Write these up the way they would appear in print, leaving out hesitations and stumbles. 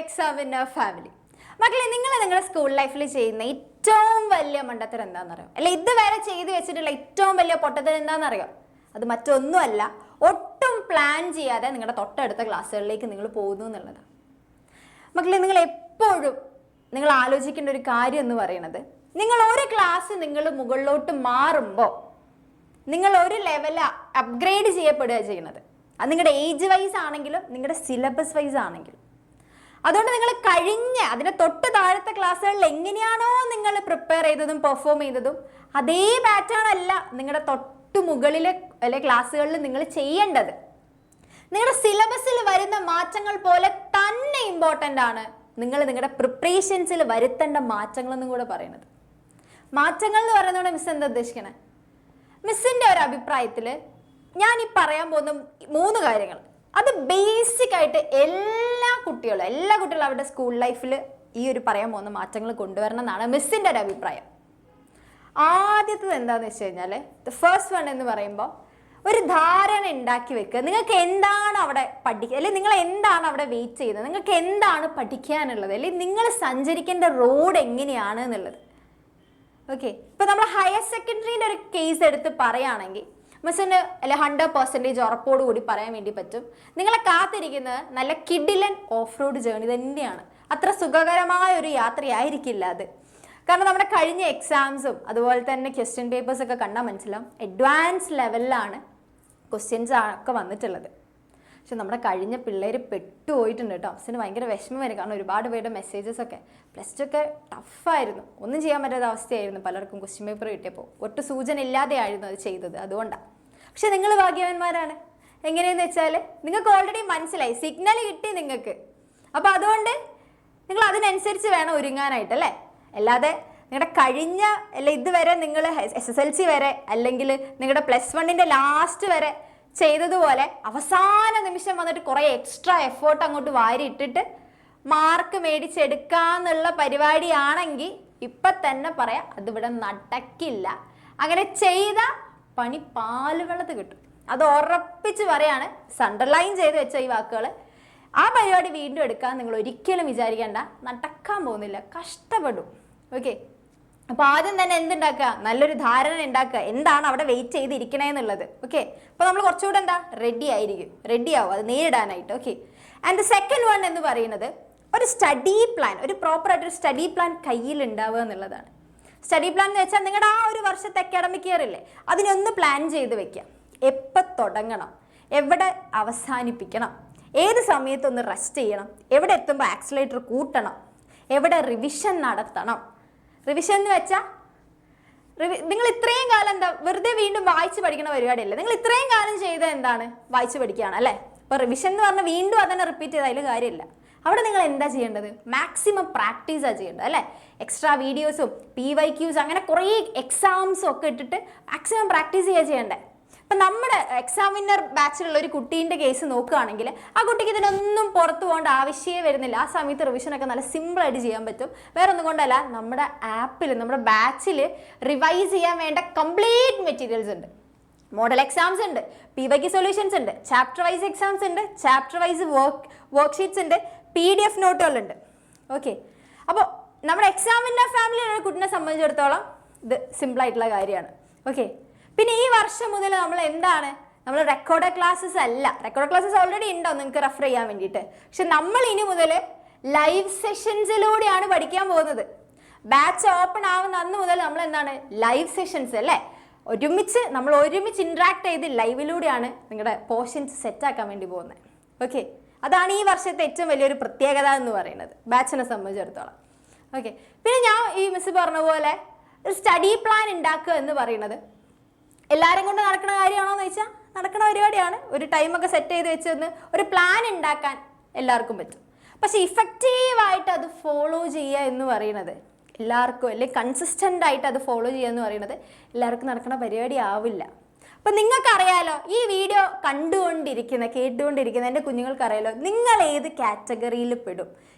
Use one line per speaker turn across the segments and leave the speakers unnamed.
Examiner family. മക്കളെ നിങ്ങൾ നിങ്ങളുടെ സ്കൂൾ ലൈഫിൽ ചെയ്യുന്ന ഏറ്റവും വലിയ മണ്ടത്തരം എന്താണെന്നറിയോ? അല്ല ഇതുവരെ ചെയ്തു വെച്ചിട്ടുള്ള ഏറ്റവും വലിയ പൊട്ടത്തരം എന്താണെന്നറിയോ? അത് മറ്റൊന്നുമല്ല, ഒട്ടും പ്ലാൻ ചെയ്യാതെ നിങ്ങളുടെ തൊട്ടടുത്ത ക്ലാസ്സുകളിലേക്ക് നിങ്ങൾ പോകുന്നു എന്നുള്ളതാണ്. മക്കളെ നിങ്ങൾ എപ്പോഴും നിങ്ങൾ ആലോചിക്കേണ്ട ഒരു കാര്യം എന്ന് പറയുന്നത്, നിങ്ങൾ ഒരു ക്ലാസ് നിങ്ങൾ മുകളിലോട്ട് മാറുമ്പോൾ നിങ്ങൾ ഒരു ലെവൽ അപ്ഗ്രേഡ് ചെയ്യപ്പെടുക ചെയ്യുന്നത്. അത് നിങ്ങളുടെ ഏജ് വൈസ് ആണെങ്കിലും നിങ്ങളുടെ സിലബസ് വൈസ് ആണെങ്കിലും. അതുകൊണ്ട് നിങ്ങൾ കഴിഞ്ഞ അതിൻ്റെ തൊട്ട് താഴത്തെ ക്ലാസ്സുകളിൽ എങ്ങനെയാണോ നിങ്ങൾ പ്രിപ്പയർ ചെയ്തതും പെർഫോം ചെയ്തതും അതേ പാറ്റേൺ അല്ല നിങ്ങളുടെ തൊട്ട് മുകളിലെ അല്ലെ ക്ലാസ്സുകളിൽ നിങ്ങൾ ചെയ്യേണ്ടത്. നിങ്ങളുടെ സിലബസിൽ വരുന്ന മാറ്റങ്ങൾ പോലെ തന്നെ ഇമ്പോർട്ടൻ്റ് ആണ് നിങ്ങൾ നിങ്ങളുടെ പ്രിപ്പറേഷൻസിൽ വരുത്തേണ്ട മാറ്റങ്ങൾ എന്നും കൂടെ പറയുന്നത്. മാറ്റങ്ങൾ എന്ന് പറയുന്നതുകൊണ്ട് മിസ് എന്താ ഉദ്ദേശിക്കണേ? മിസ്സിൻ്റെ ഒരു അഭിപ്രായത്തിൽ ഞാൻ ഈ പറയാൻ പോകുന്ന 3 കാര്യങ്ങൾ, അത് ബേസിക് ആയിട്ട് എല്ലാ കുട്ടികളും അവരുടെ സ്കൂൾ ലൈഫിൽ ഈ ഒരു പറയാൻ പോകുന്ന മാറ്റങ്ങൾ കൊണ്ടുവരണം എന്നാണ് മിസ്സിൻ്റെ ഒരു അഭിപ്രായം. ആദ്യത്തത് എന്താണെന്ന് വെച്ച് കഴിഞ്ഞാൽ, ദ ഫസ്റ്റ് വൺ എന്ന് പറയുമ്പോൾ ഒരു ധാരണ ഉണ്ടാക്കി വെക്കുക. നിങ്ങൾക്ക് എന്താണ് അവിടെ പഠിക്കുക, അല്ലെങ്കിൽ നിങ്ങൾ എന്താണ് അവിടെ വെയിറ്റ് ചെയ്യുന്നത്, നിങ്ങൾക്ക് എന്താണ് പഠിക്കാനുള്ളത്, അല്ലെങ്കിൽ നിങ്ങൾ സഞ്ചരിക്കേണ്ട റോഡ് എങ്ങനെയാണ് എന്നുള്ളത്. ഓക്കെ, ഇപ്പോൾ നമ്മൾ ഹയർ സെക്കൻഡറീൻ്റെ ഒരു കേസ് എടുത്ത് പറയുകയാണെങ്കിൽ മിസ്സിന് അല്ലെ 100% ഉറപ്പോടുകൂടി പറയാൻ വേണ്ടി പറ്റും, നിങ്ങളെ കാത്തിരിക്കുന്നത് നല്ല കിഡിലൻ ഓഫ് റോഡ് ജേർണി തന്നെയാണ്. അത്ര സുഖകരമായ ഒരു യാത്രയായിരിക്കില്ല അത്. കാരണം നമ്മുടെ കഴിഞ്ഞ എക്സാംസും അതുപോലെ തന്നെ ക്വസ്റ്റ്യൻ പേപ്പേഴ്സൊക്കെ കണ്ടാൽ മനസ്സിലാവും, അഡ്വാൻസ് ലെവലിലാണ് ക്വസ്റ്റ്യൻസ് ഒക്കെ വന്നിട്ടുള്ളത്. പക്ഷെ നമ്മുടെ കഴിഞ്ഞ പിള്ളേർ പെട്ടുപോയിട്ടുണ്ട് കേട്ടോ. മിസ്സിന് ഭയങ്കര വിഷമം വരും. കാരണം ഒരുപാട് പേരുടെ മെസ്സേജസൊക്കെ +2 ഒക്കെ ടഫായിരുന്നു, ഒന്നും ചെയ്യാൻ പറ്റാത്ത അവസ്ഥയായിരുന്നു പലർക്കും. ക്വസ്റ്റ്യൻ പേപ്പർ കിട്ടിയപ്പോൾ ഒട്ടും സൂചന ഇല്ലാതെയായിരുന്നു അത് ചെയ്തത്, അതുകൊണ്ടാണ്. പക്ഷെ നിങ്ങൾ ഭാഗ്യവാന്മാരാണ്. എങ്ങനെയെന്ന് വെച്ചാൽ നിങ്ങൾക്ക് ഓൾറെഡി മനസ്സിലായി, സിഗ്നൽ കിട്ടി നിങ്ങൾക്ക്. അപ്പോൾ അതുകൊണ്ട് നിങ്ങൾ അതിനനുസരിച്ച് വേണം ഒരുങ്ങാനായിട്ടല്ലേ. അല്ലാതെ നിങ്ങളുടെ കഴിഞ്ഞ അല്ലെ ഇതുവരെ നിങ്ങൾ SSLC വരെ അല്ലെങ്കിൽ നിങ്ങളുടെ +1 ലാസ്റ്റ് വരെ ചെയ്തതുപോലെ അവസാന നിമിഷം വന്നിട്ട് കുറേ എക്സ്ട്രാ എഫേർട്ട് അങ്ങോട്ട് വാരി ഇട്ടിട്ട് മാർക്ക് മേടിച്ചെടുക്കാന്നുള്ള പരിപാടിയാണെങ്കിൽ ഇപ്പം തന്നെ പറയാം, അതിവിടെ നടക്കില്ല. അങ്ങനെ ചെയ്ത പണി പാലുവെള്ളത്ത് കിട്ടും. അത് ഉറപ്പിച്ച് പറയാണ്, അണ്ടർലൈൻ ചെയ്ത് വെച്ച ഈ വാക്കുകൾ. ആ പരിപാടി വീണ്ടും എടുക്കാൻ നിങ്ങൾ ഒരിക്കലും വിചാരിക്കേണ്ട, നടക്കാൻ പോകുന്നില്ല, കഷ്ടപ്പെടും. ഓക്കെ, അപ്പോൾ ആദ്യം തന്നെ എന്തുണ്ടാക്കുക, നല്ലൊരു ധാരണ ഉണ്ടാക്കുക, എന്താണ് അവിടെ വെയിറ്റ് ചെയ്തിരിക്കണേ എന്നുള്ളത്. ഓക്കെ, അപ്പോൾ നമ്മൾ കുറച്ചുകൂടെ റെഡിയാവും അത് നേരിടാനായിട്ട്. Okay, and the second one എന്ന് പറയുന്നത് ഒരു സ്റ്റഡി പ്ലാൻ, ഒരു പ്രോപ്പറായിട്ടൊരു സ്റ്റഡി പ്ലാൻ കയ്യിൽ ഉണ്ടാവുക എന്നുള്ളതാണ്. സ്റ്റഡി പ്ലാൻ എന്ന് വെച്ചാൽ നിങ്ങളുടെ ആ ഒരു വർഷത്തെ അക്കാഡമിക് ഇയർ ഇല്ലേ, അതിനൊന്ന് പ്ലാൻ ചെയ്ത് വെക്കുക. എപ്പോൾ തുടങ്ങണം, എവിടെ അവസാനിപ്പിക്കണം, ഏത് സമയത്തൊന്ന് റെസ്റ്റ് ചെയ്യണം, എവിടെ എത്തുമ്പോൾ ആക്സിലേറ്റർ കൂട്ടണം, എവിടെ റിവിഷൻ നടത്തണം. റിവിഷൻ എന്ന് വെച്ചാൽ നിങ്ങൾ ഇത്രയും കാലം എന്താ വെറുതെ വീണ്ടും വായിച്ച് പഠിക്കുന്ന പരിപാടിയല്ല. നിങ്ങൾ ഇത്രയും കാലം ചെയ്ത എന്താണ്, വായിച്ച് പഠിക്കുകയാണ് അല്ലേ. അപ്പോൾ റിവിഷൻ എന്ന് പറഞ്ഞാൽ വീണ്ടും അതന്നെ റിപ്പീറ്റ് ചെയ്താൽ കാര്യമില്ല. അവിടെ നിങ്ങൾ എന്താ ചെയ്യേണ്ടത്, മാക്സിമം പ്രാക്ടീസാണ് ചെയ്യേണ്ടത് അല്ലേ. എക്സ്ട്രാ വീഡിയോസും PYQs അങ്ങനെ കുറേ എക്സാംസും ഒക്കെ ഇട്ടിട്ട് മാക്സിമം പ്രാക്ടീസ് ചെയ്യേണ്ടത്. ഇപ്പം നമ്മുടെ എക്സാമിനർ ബാച്ചിലുള്ള ഒരു കുട്ടീൻ്റെ കേസ് നോക്കുകയാണെങ്കിൽ ആ കുട്ടിക്ക് ഇതിനൊന്നും പുറത്തു പോകേണ്ട ആവശ്യമേ വരുന്നില്ല. ആ സമയത്ത് റിവിഷനൊക്കെ നല്ല സിമ്പിളായിട്ട് ചെയ്യാൻ പറ്റും. വേറെ ഒന്നും കൊണ്ടല്ല, നമ്മുടെ ആപ്പിൽ നമ്മുടെ ബാച്ചിൽ റിവൈസ് ചെയ്യാൻ വേണ്ട കംപ്ലീറ്റ് മെറ്റീരിയൽസ് ഉണ്ട്. മോഡൽ എക്സാംസ് ഉണ്ട്, PYQ സൊല്യൂഷൻസ് ഉണ്ട്, ചാപ്റ്റർ വൈസ് എക്സാംസ് ഉണ്ട്, ചാപ്റ്റർ വൈസ് വർക്ക്ഷീറ്റ്സ് ഉണ്ട്, PDF നോട്ടുകളുണ്ട്. ഓക്കെ, അപ്പോൾ നമ്മുടെ എക്സാമിനർ ഫാമിലിയിലുള്ള കുട്ടിനെ സംബന്ധിച്ചിടത്തോളം ഇത് സിമ്പിളായിട്ടുള്ള കാര്യമാണ്. ഓക്കെ, പിന്നെ ഈ വർഷം മുതൽ നമ്മൾ എന്താണ്, നമ്മൾ റെക്കോർഡ് ക്ലാസ്സസ് അല്ല, റെക്കോർഡ് ക്ലാസ്സസ് ഓൾറെഡി ഉണ്ടാവും നിങ്ങൾക്ക് റെഫർ ചെയ്യാൻ വേണ്ടിയിട്ട്. പക്ഷെ നമ്മൾ ഇനി മുതൽ ലൈവ് സെഷൻസിലൂടെയാണ് പഠിക്കാൻ പോകുന്നത്. ബാച്ച് ഓപ്പൺ ആവുന്ന അന്ന് മുതൽ നമ്മൾ എന്താണ്, ലൈവ് സെഷൻസ് അല്ലേ, നമ്മൾ ഒരുമിച്ച് ഇൻട്രാക്ട് ചെയ്ത് ലൈവിലൂടെയാണ് നിങ്ങളുടെ പോർഷൻസ് സെറ്റാക്കാൻ വേണ്ടി പോകുന്നത്. ഓക്കെ, അതാണ് ഈ വർഷത്തെ ഏറ്റവും വലിയൊരു പ്രത്യേകത എന്ന് പറയുന്നത് ബാച്ചിനെ സംബന്ധിച്ചിടത്തോളം. ഓക്കെ, പിന്നെ ഞാൻ ഈ മിസ് പറഞ്ഞ പോലെ ഒരു സ്റ്റഡി പ്ലാൻ ഉണ്ടാക്കുക എന്ന് പറയുന്നത് എല്ലാവരും കൊണ്ട് നടക്കുന്ന കാര്യമാണോ എന്ന് ചോദിച്ചാൽ നടക്കുന്ന പരിപാടിയാണ്. ഒരു ടൈമൊക്കെ സെറ്റ് ചെയ്ത് വെച്ചെന്ന് ഒരു പ്ലാൻ ഉണ്ടാക്കാൻ എല്ലാവർക്കും പറ്റും. പക്ഷെ ഇഫക്റ്റീവായിട്ട് അത് ഫോളോ ചെയ്യുക എന്ന് പറയുന്നത് എല്ലാവർക്കും, അല്ലെങ്കിൽ കൺസിസ്റ്റൻ്റ് ആയിട്ട് അത് ഫോളോ ചെയ്യുക എന്ന് പറയുന്നത് എല്ലാവർക്കും നടക്കുന്ന പരിപാടി ആവില്ല. അപ്പം നിങ്ങൾക്കറിയാലോ, ഈ വീഡിയോ കേട്ടുകൊണ്ടിരിക്കുന്ന എൻ്റെ കുഞ്ഞുങ്ങൾക്കറിയാലോ നിങ്ങൾ ഏത് കാറ്റഗറിയിൽ പെടും.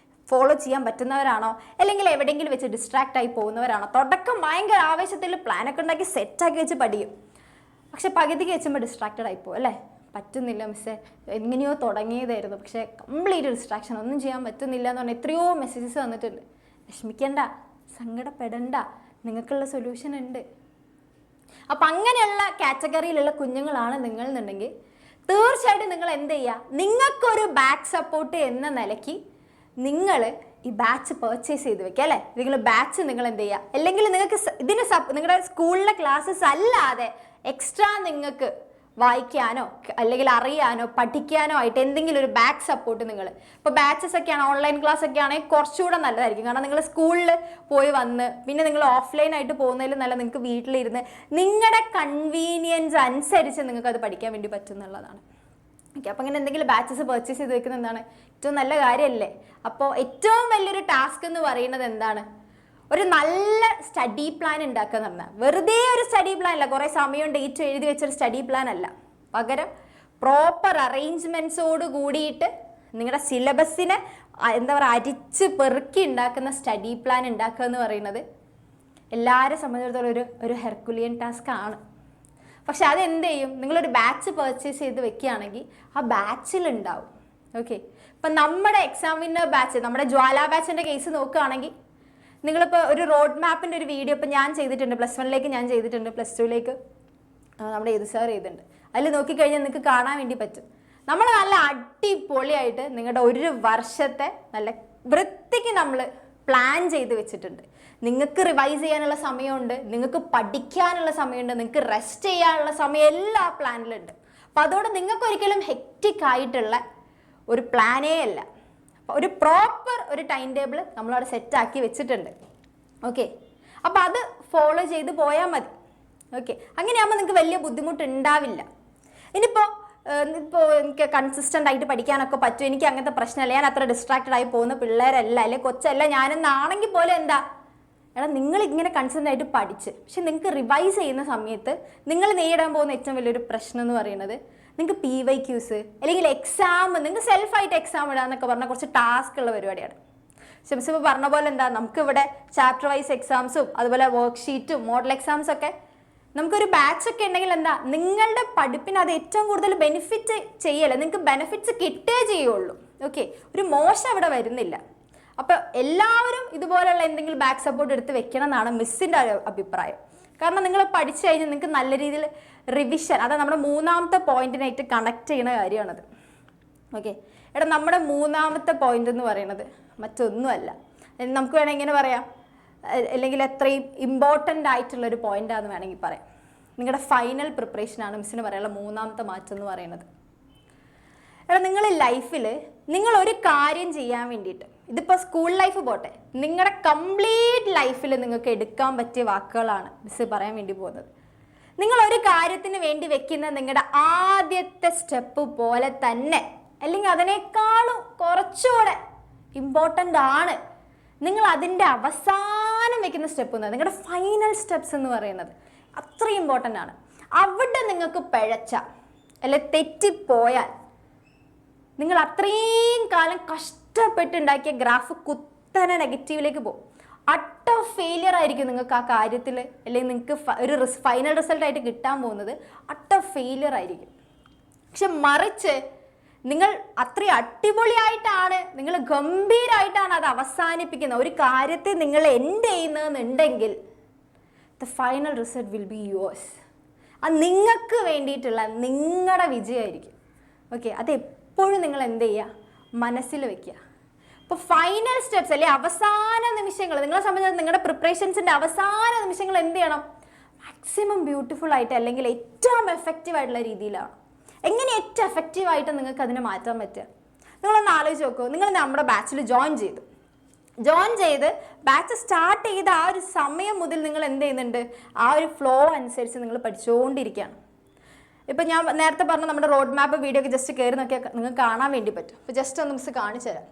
ഫോളോ ചെയ്യാൻ പറ്റുന്നവരാണോ, അല്ലെങ്കിൽ എവിടെയെങ്കിലും വെച്ച് ഡിസ്ട്രാക്റ്റ് ആയി പോകുന്നവരാണോ. തുടക്കം ഭയങ്കര ആവേശത്തിൽ പ്ലാനൊക്കെ ഉണ്ടാക്കി സെറ്റാക്കി വെച്ച് പഠിക്കും, പക്ഷെ പകുതിക്ക് വെച്ചുമ്പോൾ ഡിസ്ട്രാക്റ്റഡ് ആയിപ്പോവും അല്ലേ. പറ്റുന്നില്ല മിസ്സേ, എങ്ങനെയോ തുടങ്ങിയതായിരുന്നു, പക്ഷേ കംപ്ലീറ്റ് ഡിസ്ട്രാക്ഷൻ, ഒന്നും ചെയ്യാൻ പറ്റുന്നില്ല എന്ന് പറഞ്ഞാൽ എത്രയോ മെസ്സേജസ് വന്നിട്ടുണ്ട്. വിഷമിക്കണ്ട, സങ്കടപ്പെടണ്ട, നിങ്ങൾക്കുള്ള സൊല്യൂഷൻ ഉണ്ട്. അപ്പം അങ്ങനെയുള്ള കാറ്റഗറിയിലുള്ള കുഞ്ഞുങ്ങളാണ് നിങ്ങൾ എന്നുണ്ടെങ്കിൽ തീർച്ചയായിട്ടും നിങ്ങൾ എന്ത് ചെയ്യുക, നിങ്ങൾക്കൊരു ബാക്ക് സപ്പോർട്ട് എന്ന നിലയ്ക്ക് നിങ്ങൾ ഈ ബാച്ച് പർച്ചേസ് ചെയ്ത് വെക്കുക അല്ലേ. നിങ്ങൾ ബാച്ച് നിങ്ങൾ എന്ത് ചെയ്യുക, അല്ലെങ്കിൽ നിങ്ങൾക്ക് ഇതിന് നിങ്ങളുടെ സ്കൂളിലെ ക്ലാസ്സസ് അല്ലാതെ എക്സ്ട്രാ നിങ്ങൾക്ക് വായിക്കാനോ അല്ലെങ്കിൽ അറിയാനോ പഠിക്കാനോ ആയിട്ട് എന്തെങ്കിലും ഒരു ബാക്ക് സപ്പോർട്ട് നിങ്ങൾ ഇപ്പോൾ ബാച്ചസ് ഒക്കെയാണ്, ഓൺലൈൻ ക്ലാസ് ഒക്കെ ആണെങ്കിൽ കുറച്ചുകൂടെ നല്ലതായിരിക്കും. കാരണം നിങ്ങൾ സ്കൂളിൽ പോയി വന്ന് പിന്നെ നിങ്ങൾ ഓഫ്ലൈൻ ആയിട്ട് പോകുന്നതിൽ നല്ല നിങ്ങൾക്ക് വീട്ടിലിരുന്ന് നിങ്ങളുടെ കൺവീനിയൻസ് അനുസരിച്ച് നിങ്ങൾക്ക് അത് പഠിക്കാൻ വേണ്ടി പറ്റും എന്നുള്ളതാണ്. ഓക്കെ, അപ്പോൾ അങ്ങനെ എന്തെങ്കിലും ബാച്ചസ് പർച്ചേസ് ചെയ്ത് വെക്കുന്നത് എന്താണ് ഏറ്റവും നല്ല കാര്യമല്ലേ. അപ്പോൾ ഏറ്റവും വലിയൊരു ടാസ്ക് എന്ന് പറയുന്നത് എന്താണ്, ഒരു നല്ല സ്റ്റഡി പ്ലാൻ ഉണ്ടാക്കുക എന്ന് പറഞ്ഞാൽ വെറുതെ ഒരു സ്റ്റഡി പ്ലാൻ അല്ല, കുറേ സമയവും ഡേറ്റും എഴുതി വെച്ചൊരു സ്റ്റഡി പ്ലാൻ അല്ല, പകരം പ്രോപ്പർ അറേഞ്ച്മെൻറ്റ്സോട് കൂടിയിട്ട് നിങ്ങളുടെ സിലബസിനെ എന്താ പറയുക അരിച്ച് പെറുക്കി ഉണ്ടാക്കുന്ന സ്റ്റഡി പ്ലാൻ ഉണ്ടാക്കുക എന്ന് പറയുന്നത് എല്ലാവരെ സംബന്ധിച്ചിടത്തോളം ഒരു ഹെർക്കുലിയൻ ടാസ്ക് ആണ്. പക്ഷെ അതെന്ത് ചെയ്യും, നിങ്ങളൊരു ബാച്ച് പർച്ചേസ് ചെയ്ത് വെക്കുകയാണെങ്കിൽ ആ ബാച്ചിലുണ്ടാവും. ഓക്കെ, ഇപ്പം നമ്മുടെ എക്സാം വിന്നർ ബാച്ച്, നമ്മുടെ ജ്വാല ബാച്ചിൻ്റെ കേസ് നോക്കുകയാണെങ്കിൽ നിങ്ങളിപ്പോൾ ഒരു റോഡ് മാപ്പിൻ്റെ ഒരു വീഡിയോ ഇപ്പം ഞാൻ ചെയ്തിട്ടുണ്ട്, +1 ഞാൻ ചെയ്തിട്ടുണ്ട്, +2 നമ്മുടെ ഏത് സാർ ചെയ്തിട്ടുണ്ട്. അതിൽ നോക്കിക്കഴിഞ്ഞാൽ നിങ്ങൾക്ക് കാണാൻ വേണ്ടി പറ്റും. നമ്മൾ നല്ല അടിപൊളിയായിട്ട് നിങ്ങളുടെ ഒരു വർഷത്തെ നല്ല വൃത്തിക്ക് നമ്മൾ പ്ലാൻ ചെയ്ത് വെച്ചിട്ടുണ്ട്. നിങ്ങൾക്ക് റിവൈസ് ചെയ്യാനുള്ള സമയമുണ്ട്, നിങ്ങൾക്ക് പഠിക്കാനുള്ള സമയമുണ്ട്, നിങ്ങൾക്ക് റെസ്റ്റ് ചെയ്യാനുള്ള സമയം എല്ലാ പ്ലാനിലുണ്ട്. അപ്പോൾ അതോടെ നിങ്ങൾക്ക് ഒരിക്കലും ഹെക്റ്റിക് ആയിട്ടുള്ള ഒരു പ്ലാനേ അല്ല, ഒരു പ്രോപ്പർ ഒരു ടൈം ടേബിൾ നമ്മളവിടെ സെറ്റാക്കി വെച്ചിട്ടുണ്ട്. ഓക്കെ, അപ്പോൾ അത് ഫോളോ ചെയ്ത് പോയാൽ മതി. ഓക്കെ, അങ്ങനെയാകുമ്പോൾ നിങ്ങൾക്ക് വലിയ ബുദ്ധിമുട്ടുണ്ടാവില്ല. ഇനിയിപ്പോൾ എനിക്ക് കൺസിസ്റ്റൻ്റ് ആയിട്ട് പഠിക്കാനൊക്കെ പറ്റും, എനിക്ക് അങ്ങനത്തെ പ്രശ്നമല്ല, ഞാൻ അത്ര ഡിസ്ട്രാക്റ്റഡ് ആയി പോകുന്ന പിള്ളേരല്ല, അല്ലെങ്കിൽ കൊച്ചല്ല ഞാനെന്നാണെങ്കിൽ പോലും എന്താ എടാ, നിങ്ങൾ ഇങ്ങനെ കൺസിസ്റ്റൻ്റ് ആയിട്ട് പഠിച്ച് പക്ഷെ നിങ്ങൾക്ക് റിവൈസ് ചെയ്യുന്ന സമയത്ത് നിങ്ങൾ നേരിടാൻ പോകുന്ന ഏറ്റവും വലിയൊരു പ്രശ്നം എന്ന് പറയുന്നത് നിങ്ങൾക്ക് PYQs അല്ലെങ്കിൽ എക്സാം, നിങ്ങൾക്ക് സെൽഫായിട്ട് എക്സാം ഇടാന്നൊക്കെ പറഞ്ഞാൽ കുറച്ച് ടാസ്ക് ഉള്ള പരിപാടിയാണ്. ഷംസ് ഇപ്പോൾ പറഞ്ഞ പോലെ എന്താ, നമുക്കിവിടെ ചാപ്റ്റർ വൈസ് എക്സാംസും അതുപോലെ വർക്ക്ഷീറ്റും മോഡൽ എക്സാംസ് ഒക്കെ നമുക്കൊരു ബാച്ചൊക്കെ ഉണ്ടെങ്കിൽ എന്താ നിങ്ങളുടെ പഠിപ്പിന് അത് ഏറ്റവും കൂടുതൽ ബെനിഫിറ്റ് ചെയ്യല്ല, നിങ്ങൾക്ക് ബെനിഫിറ്റ്സ് കിട്ടേ ചെയ്യുള്ളൂ. ഓക്കെ, ഒരു മോശം അവിടെ വരുന്നില്ല. അപ്പോൾ എല്ലാവരും ഇതുപോലെയുള്ള എന്തെങ്കിലും ബാക്ക് സപ്പോർട്ട് എടുത്ത് വെക്കണം എന്നാണ് മിസ്സിൻ്റെ അഭിപ്രായം. കാരണം നിങ്ങൾ പഠിച്ചു കഴിഞ്ഞാൽ നിങ്ങൾക്ക് നല്ല രീതിയിൽ റിവിഷൻ, അതാ നമ്മുടെ മൂന്നാമത്തെ പോയിന്റിനായിട്ട് കണക്ട് ചെയ്യുന്ന കാര്യമാണത്. ഓക്കെ, എടാ നമ്മുടെ മൂന്നാമത്തെ പോയിന്റ് എന്ന് പറയുന്നത് മറ്റൊന്നുമല്ല, നമുക്ക് വേണമെങ്കിൽ ഇങ്ങനെ പറയാം, അല്ലെങ്കിൽ എത്രയും ഇമ്പോർട്ടൻ്റ് ആയിട്ടുള്ളൊരു പോയിൻ്റാണെന്ന് വേണമെങ്കിൽ പറയാം. നിങ്ങളുടെ ഫൈനൽ പ്രിപ്പറേഷനാണ് മിസ്സിന് പറയാനുള്ള മൂന്നാമത്തെ മാറ്റം എന്ന് പറയുന്നത്. എടാ നിങ്ങൾ ലൈഫിൽ നിങ്ങൾ ഒരു കാര്യം ചെയ്യാൻ വേണ്ടിയിട്ട്, ഇതിപ്പോൾ സ്കൂൾ ലൈഫ് പോട്ടെ, നിങ്ങളുടെ കംപ്ലീറ്റ് ലൈഫിൽ നിങ്ങൾക്ക് എടുക്കാൻ പറ്റിയ വാക്കുകളാണ് മിസ് പറയാൻ വേണ്ടി പോകുന്നത്. നിങ്ങൾ ഒരു കാര്യത്തിന് വേണ്ടി വെക്കുന്ന നിങ്ങളുടെ ആദ്യത്തെ സ്റ്റെപ്പ് പോലെ തന്നെ അല്ലെങ്കിൽ അതിനേക്കാളും കുറച്ചുകൂടെ ഇമ്പോർട്ടൻ്റ് ആണ് നിങ്ങൾ അതിൻ്റെ അവസാനം വെക്കുന്ന സ്റ്റെപ്പ് എന്ന്, നിങ്ങളുടെ ഫൈനൽ സ്റ്റെപ്സ് എന്ന് പറയുന്നത് അത്രയും ഇമ്പോർട്ടൻ്റ് ആണ്. അവിടെ നിങ്ങൾക്ക് പിഴച്ച അല്ലെ തെറ്റിപ്പോയാൽ നിങ്ങൾ അത്രയും കാലം കഷ്ടപ്പെട്ടുണ്ടാക്കിയ ഗ്രാഫ് കുത്തനെ നെഗറ്റീവിലേക്ക് പോകും. അട്ടർ ഫെയിലിയർ ആയിരിക്കും നിങ്ങൾക്ക് ആ കാര്യത്തിൽ, അല്ലെങ്കിൽ നിങ്ങൾക്ക് ഒരു ഫൈനൽ റിസൾട്ടായിട്ട് കിട്ടാൻ പോകുന്നത് അട്ടർ ഫെയിലിയർ ആയിരിക്കും. പക്ഷെ മറിച്ച് നിങ്ങൾ അത്രയും അടിപൊളിയായിട്ടാണ്, നിങ്ങൾ ഗംഭീരമായിട്ടാണ് അത് അവസാനിപ്പിക്കുന്നത്, ഒരു കാര്യത്തെ നിങ്ങൾ എൻഡ് ചെയ്യുന്നതെന്നുണ്ടെങ്കിൽ the final result will be yours. അത് നിങ്ങൾക്ക് വേണ്ടിയിട്ടുള്ള നിങ്ങളുടെ വിജയമായിരിക്കും. ഓക്കെ, അത് എപ്പോഴും നിങ്ങൾ എന്ത് ചെയ്യുക, മനസ്സിൽ വെക്കുക. അപ്പോൾ ഫൈനൽ സ്റ്റെപ്സ് അല്ലെ അവസാന നിമിഷങ്ങൾ, നിങ്ങളെ സംബന്ധിച്ച് നിങ്ങളുടെ പ്രിപ്പറേഷൻസിൻ്റെ അവസാന നിമിഷങ്ങൾ എന്ത് ചെയ്യണം, മാക്സിമം ബ്യൂട്ടിഫുൾ ആയിട്ട് അല്ലെങ്കിൽ ഏറ്റവും എഫക്റ്റീവ് ആയിട്ടുള്ള രീതിയിലാണ്. എങ്ങനെ ഏറ്റവും എഫക്റ്റീവായിട്ട് നിങ്ങൾക്ക് അതിനെ മാറ്റാൻ പറ്റുക, നിങ്ങളൊന്ന് ആലോചിച്ച് നോക്കൂ. നിങ്ങൾ നമ്മുടെ ബാച്ചിൽ ജോയിൻ ചെയ്ത് ബാച്ച് സ്റ്റാർട്ട് ചെയ്ത ആ ഒരു സമയം മുതൽ നിങ്ങൾ എന്ത് ചെയ്യുന്നുണ്ട്, ആ ഒരു ഫ്ലോ അനുസരിച്ച് നിങ്ങൾ പഠിച്ചുകൊണ്ടിരിക്കുകയാണ്. ഇപ്പം ഞാൻ നേരത്തെ പറഞ്ഞ നമ്മുടെ റോഡ് മാപ്പ് വീഡിയോ ഒക്കെ ജസ്റ്റ് കയറി നോക്കിയാൽ നിങ്ങൾക്ക് കാണാൻ വേണ്ടി പറ്റും. അപ്പോൾ ജസ്റ്റ് ഒന്ന് മിസ് കാണിച്ചു തരാം.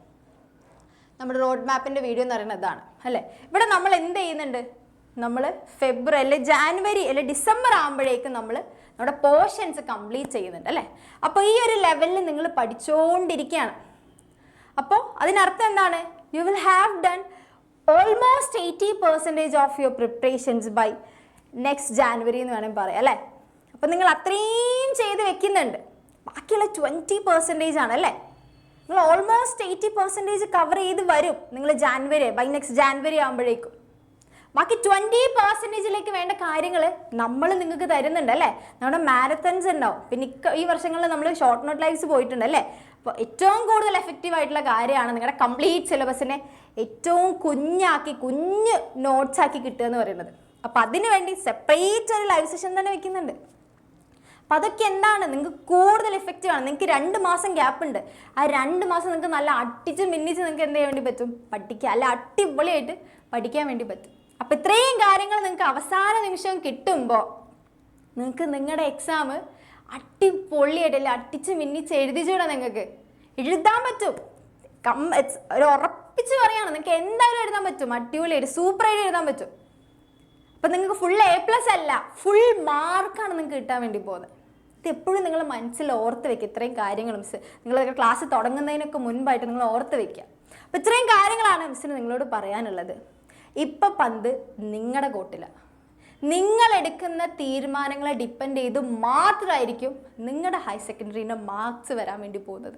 നമ്മുടെ റോഡ് മാപ്പിൻ്റെ വീഡിയോ എന്ന് പറയുന്നത് ഇതാണ് അല്ലേ. ഇവിടെ നമ്മൾ എന്ത് ചെയ്യുന്നുണ്ട്, നമ്മൾ ഫെബ്രുവരി അല്ലെ ജാനുവരി അല്ലെ ഡിസംബർ ആകുമ്പോഴേക്കും നമ്മൾ നമ്മുടെ പോർഷൻസ് കംപ്ലീറ്റ് ചെയ്യുന്നുണ്ട് അല്ലേ. അപ്പോൾ ഈ ഒരു ലെവലിൽ നിങ്ങൾ പഠിച്ചുകൊണ്ടിരിക്കുകയാണ്. അപ്പോൾ അതിനർത്ഥം എന്താണ്, you will have done almost 80% of your preparations by next January എന്ന് വേണമെങ്കിൽ പറയാം അല്ലേ. അപ്പോൾ നിങ്ങൾ അത്രയും ചെയ്ത് വെക്കുന്നുണ്ട്. ബാക്കിയുള്ള 20% ആണ് അല്ലേ. നിങ്ങൾ ഓൾമോസ്റ്റ് 80% കവർ ചെയ്ത് വരും നിങ്ങൾ ജാനുവരി, ബൈ നെക്സ്റ്റ് ജാനുവരി ആകുമ്പോഴേക്കും. ബാക്കി 20%ലേക്ക് വേണ്ട കാര്യങ്ങൾ നമ്മൾ നിങ്ങൾക്ക് തരുന്നുണ്ട് അല്ലേ. നമ്മുടെ മാരത്തൺസ് ഉണ്ടാവും, പിന്നെ ഈ വർഷങ്ങളിൽ നമ്മൾ ഷോർട്ട് നോട്ട് ലൈവ്സ് പോയിട്ടുണ്ട് അല്ലേ. അപ്പോൾ ഏറ്റവും കൂടുതൽ എഫക്റ്റീവ് ആയിട്ടുള്ള കാര്യമാണ് നിങ്ങളുടെ കംപ്ലീറ്റ് സിലബസിനെ ഏറ്റവും കുഞ്ഞ് നോട്ട്സ് ആക്കി കിട്ടുക എന്ന് പറയുന്നത്. അപ്പോൾ അതിന് വേണ്ടി സെപ്പറേറ്റ് ഒരു ലൈവ് സെഷൻ തന്നെ വെക്കുന്നുണ്ട്. അപ്പം അതൊക്കെ എന്താണ് നിങ്ങൾക്ക് കൂടുതൽ എഫക്റ്റീവ് ആണ്. നിങ്ങൾക്ക് 2 മാസം ഗ്യാപ്പ് ഉണ്ട്. ആ 2 മാസം നിങ്ങൾക്ക് നല്ല അടിച്ച് മിന്നിച്ച് നിങ്ങൾക്ക് എന്ത് ചെയ്യാൻ വേണ്ടി പറ്റും, പഠിക്കുക, അല്ല അടിപൊളിയായിട്ട് പഠിക്കാൻ വേണ്ടി പറ്റും. അപ്പം ഇത്രയും കാര്യങ്ങൾ നിങ്ങൾക്ക് അവസാന നിമിഷം കിട്ടുമ്പോൾ നിങ്ങൾക്ക് നിങ്ങളുടെ എക്സാം അടിപൊളിയായിട്ട് അല്ല അടിച്ച് മിന്നിച്ച് എഴുതിച്ചൂടാ. നിങ്ങൾക്ക് എഴുതാൻ പറ്റും. ഒരു ഉറപ്പിച്ച് പറയാണ്, നിങ്ങൾക്ക് എന്തായാലും എഴുതാൻ പറ്റും. അടിപൊളിയായിട്ട് സൂപ്പറായിട്ട് എഴുതാൻ പറ്റും. അപ്പം നിങ്ങൾക്ക് ഫുൾ A+ അല്ല, ഫുൾ മാർക്കാണ് നിങ്ങൾക്ക് കിട്ടാൻ വേണ്ടി പോകുന്നത്. ഇത് എപ്പോഴും നിങ്ങൾ മനസ്സിൽ ഓർത്ത് വെക്കുക. ഇത്രയും കാര്യങ്ങൾ മിസ് നിങ്ങളൊക്കെ ക്ലാസ് തുടങ്ങുന്നതിനൊക്കെ മുൻപായിട്ട് നിങ്ങൾ ഓർത്ത് വെക്കുക. അപ്പം ഇത്രയും കാര്യങ്ങളാണ് മിസ്സിന് നിങ്ങളോട് പറയാനുള്ളത്. ഇപ്പം പന്ത് നിങ്ങളുടെ കോട്ടിലാണ്. നിങ്ങൾ എടുക്കുന്ന തീരുമാനങ്ങളെ ഡിപ്പെൻഡ് ചെയ്ത് മാത്രമായിരിക്കും നിങ്ങളുടെ ഹയർ സെക്കൻഡറിൻ്റെ മാർക്സ് വരാൻ വേണ്ടി പോകുന്നത്.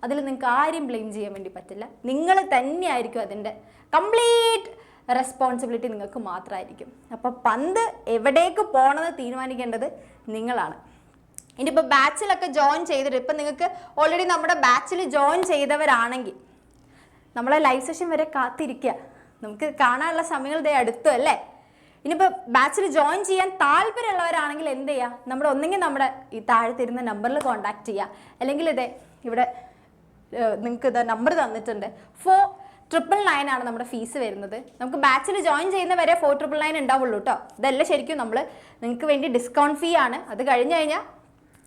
അതിൽ നിങ്ങൾക്ക് ആരും ബ്ലെയിം ചെയ്യാൻ വേണ്ടി പറ്റില്ല. നിങ്ങൾ തന്നെയായിരിക്കും അതിൻ്റെ കംപ്ലീറ്റ് റെസ്പോൺസിബിലിറ്റി നിങ്ങൾക്ക് മാത്രമായിരിക്കും. അപ്പോൾ പന്ത് എവിടേക്ക് പോകണമെന്ന് തീരുമാനിക്കേണ്ടത് നിങ്ങളാണ്. ഇനിയിപ്പോൾ ബാച്ചിലൊക്കെ ജോയിൻ ചെയ്തിട്ട് ഇപ്പം നിങ്ങൾക്ക് ഓൾറെഡി നമ്മുടെ ബാച്ചിൽ ജോയിൻ ചെയ്തവരാണെങ്കിൽ നമ്മളെ ലൈവ് സെഷൻ വരെ കാത്തിരിക്കുക. നമുക്ക് കാണാനുള്ള സമയങ്ങൾ ഇതേ അടുത്തു അല്ലേ. ഇനിയിപ്പോൾ ബാച്ചിൽ ജോയിൻ ചെയ്യാൻ താല്പര്യമുള്ളവരാണെങ്കിൽ എന്ത് ചെയ്യുക, ഒന്നെങ്കിൽ നമ്മുടെ ഈ താഴെ തരുന്ന നമ്പറിൽ കോൺടാക്ട് ചെയ്യുക, അല്ലെങ്കിൽ ഇതേ ഇവിടെ നിങ്ങൾക്ക് ഇത് നമ്പർ തന്നിട്ടുണ്ട്. 4,999 ആണ് നമ്മുടെ ഫീസ് വരുന്നത്. നമുക്ക് ബാച്ചിൽ ജോയിൻ ചെയ്യുന്നവരെ 4,999 ഉണ്ടാവുള്ളൂ കേട്ടോ. ഇതല്ല ശരിക്കും നിങ്ങൾക്ക് വേണ്ടി ഡിസ്കൗണ്ട് ഫീ ആണ്. അത് കഴിഞ്ഞ് കഴിഞ്ഞാൽ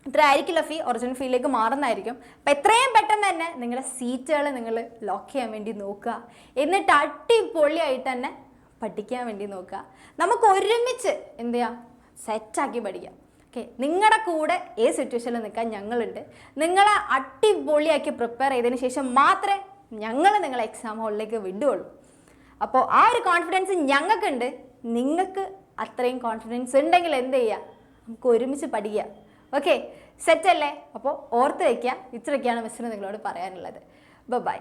ഇത്ര ആയിരിക്കില്ല ഫീ, ഒറിജിനൽ ഫീയിലേക്ക് മാറുന്നതായിരിക്കും. അപ്പം എത്രയും പെട്ടെന്ന് തന്നെ നിങ്ങളുടെ സീറ്റുകൾ നിങ്ങൾ ലോക്ക് ചെയ്യാൻ വേണ്ടി നോക്കുക. എന്നിട്ട് അടിപൊളിയായിട്ട് തന്നെ പഠിക്കാൻ വേണ്ടി നോക്കുക. നമുക്ക് ഒരുമിച്ച് എന്ത് ചെയ്യാം, സെറ്റാക്കി പഠിക്കാം. ഓക്കെ, നിങ്ങളുടെ കൂടെ ഏത് സിറ്റുവേഷനിൽ നിൽക്കാൻ ഞങ്ങളുണ്ട്. നിങ്ങളെ അടിപൊളിയാക്കി പ്രിപ്പയർ ചെയ്തതിന് ശേഷം മാത്രമേ ഞങ്ങൾ നിങ്ങളെ എക്സാം ഹോളിലേക്ക് വിടുകയുള്ളൂ. അപ്പോൾ ആ ഒരു കോൺഫിഡൻസ് ഞങ്ങൾക്കുണ്ട്. നിങ്ങൾക്ക് അത്രയും കോൺഫിഡൻസ് ഉണ്ടെങ്കിൽ എന്ത് ചെയ്യുക, നമുക്ക് ഒരുമിച്ച് പഠിക്കുക. ഓക്കെ, സെറ്റല്ലേ? അപ്പോൾ ഓർത്ത് വയ്ക്കുക. ഇത്രയൊക്കെയാണ് മിസ്സിന് നിങ്ങളോട് പറയാനുള്ളത്. ബൈ.